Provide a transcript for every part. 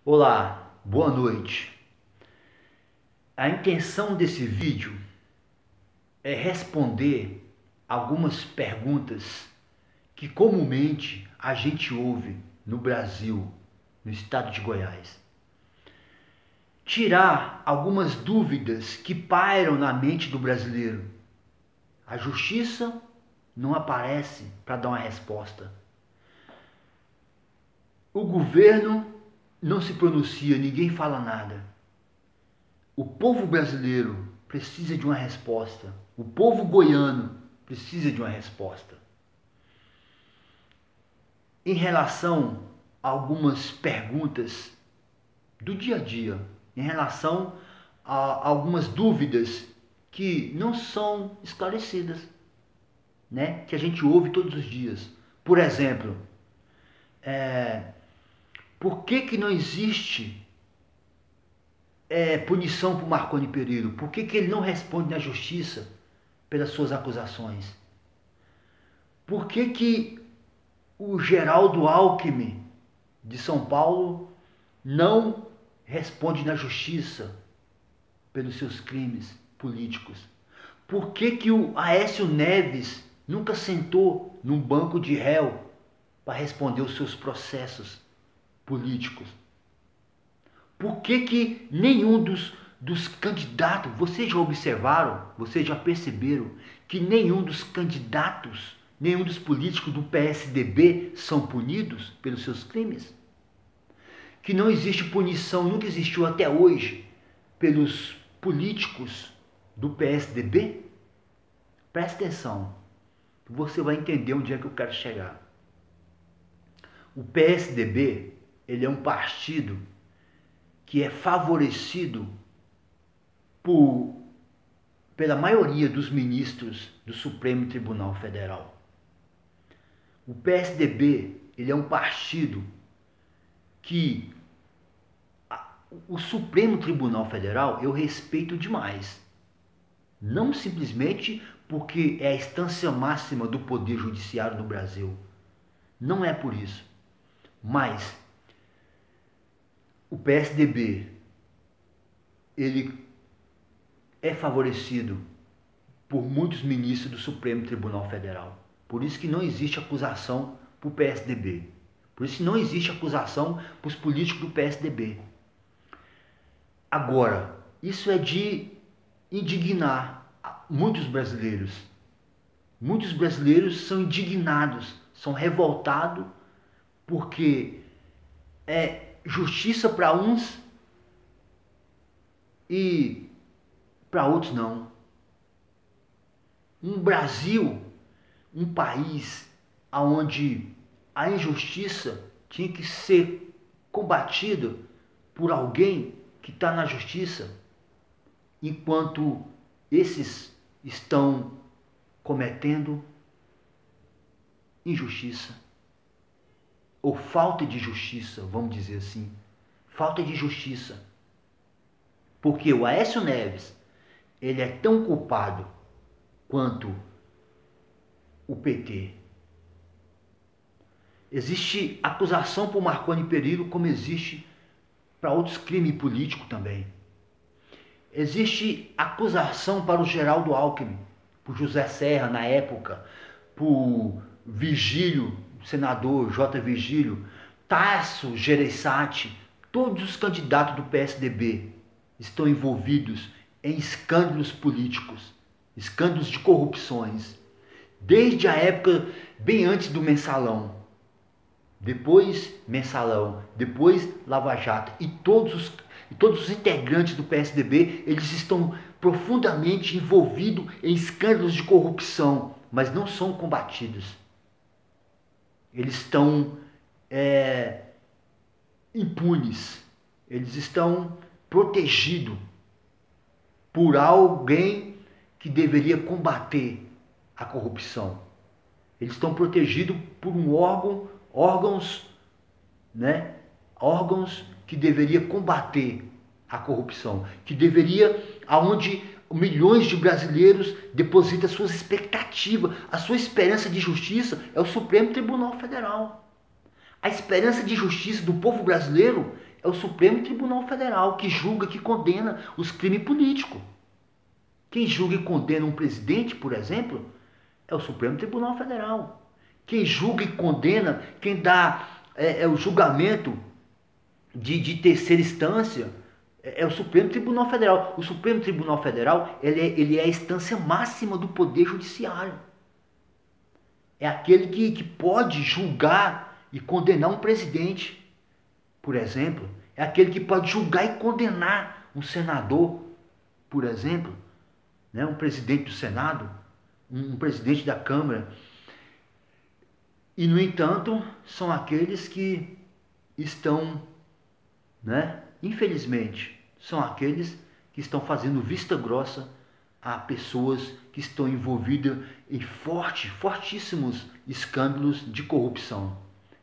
Olá, boa noite. A intenção desse vídeo é responder algumas perguntas que comumente a gente ouve no Brasil, no estado de Goiás. Tirar algumas dúvidas que pairam na mente do brasileiro. A justiça não aparece para dar uma resposta. O governo não se pronuncia, ninguém fala nada. O povo brasileiro precisa de uma resposta. O povo goiano precisa de uma resposta. Em relação a algumas perguntas do dia a dia, em relação a algumas dúvidas que não são esclarecidas, né? Que a gente ouve todos os dias. Por exemplo, por que não existe punição para o Marconi Perillo? Por que ele não responde na justiça pelas suas acusações? Por que o Geraldo Alckmin de São Paulo não responde na justiça pelos seus crimes políticos? Por que o Aécio Neves nunca sentou num banco de réu para responder os seus processos políticos? Por que nenhum dos candidatos, vocês já observaram, vocês já perceberam que nenhum dos candidatos, nenhum dos políticos do PSDB são punidos pelos seus crimes? Que não existe punição, nunca existiu até hoje, pelos políticos do PSDB? Presta atenção, você vai entender onde é que eu quero chegar. O PSDB, ele é um partido que é favorecido pela maioria dos ministros do Supremo Tribunal Federal. O PSDB, ele é um partido que o Supremo Tribunal Federal eu respeito demais. Não simplesmente porque é a instância máxima do Poder Judiciário no Brasil. Não é por isso. Mas o PSDB, ele é favorecido por muitos ministros do Supremo Tribunal Federal. Por isso que não existe acusação para o PSDB. Por isso que não existe acusação para os políticos do PSDB. Agora, isso é de indignar muitos brasileiros. Muitos brasileiros são indignados, são revoltados, porque é justiça para uns e para outros não. Um Brasil, um país onde a injustiça tinha que ser combatida por alguém que está na justiça, enquanto esses estão cometendo injustiça. Ou falta de justiça, vamos dizer assim. Falta de justiça. Porque o Aécio Neves, ele é tão culpado quanto o PT. Existe acusação para o Marconi Perillo, como existe para outros crimes políticos também. Existe acusação para o Geraldo Alckmin, para o José Serra na época, para o Virgílio, senador J. Virgílio, Tasso Gereissati, todos os candidatos do PSDB estão envolvidos em escândalos políticos, escândalos de corrupções, desde a época bem antes do Mensalão, depois Mensalão, depois Lava Jato, e todos os integrantes do PSDB, eles estão profundamente envolvidos em escândalos de corrupção, mas não são combatidos. Eles estão impunes, eles estão protegidos por alguém que deveria combater a corrupção. Eles estão protegidos por órgãos que deveria combater a corrupção, que deveria, aonde milhões de brasileiros depositam suas expectativas, a sua esperança de justiça é o Supremo Tribunal Federal. A esperança de justiça do povo brasileiro é o Supremo Tribunal Federal, que julga, que condena os crimes políticos. Quem julga e condena um presidente, por exemplo, é o Supremo Tribunal Federal. Quem julga e condena, quem dá o julgamento de terceira instância, é o Supremo Tribunal Federal. O Supremo Tribunal Federal ele é a instância máxima do Poder Judiciário. É aquele que pode julgar e condenar um presidente, por exemplo. É aquele que pode julgar e condenar um senador, por exemplo, né? Um presidente do Senado, um presidente da Câmara. E, no entanto, são aqueles que estão, né? Infelizmente, são aqueles que estão fazendo vista grossa a pessoas que estão envolvidas em fortíssimos escândalos de corrupção,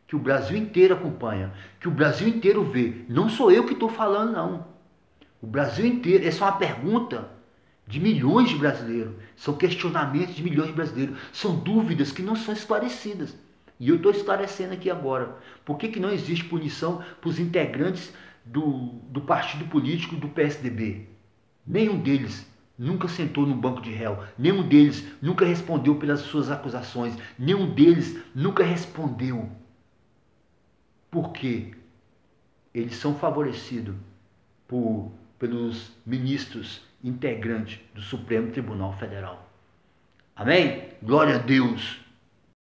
que o Brasil inteiro acompanha, que o Brasil inteiro vê. Não sou eu que estou falando, não. O Brasil inteiro, essa é uma pergunta de milhões de brasileiros, são questionamentos de milhões de brasileiros, são dúvidas que não são esclarecidas. E eu estou esclarecendo aqui agora. Por que não existe punição para os integrantes do partido político do PSDB? Nenhum deles nunca sentou no banco de réu. Nenhum deles nunca respondeu pelas suas acusações. Nenhum deles nunca respondeu. Por quê? Eles são favorecidos pelos ministros integrantes do Supremo Tribunal Federal. Amém? Glória a Deus!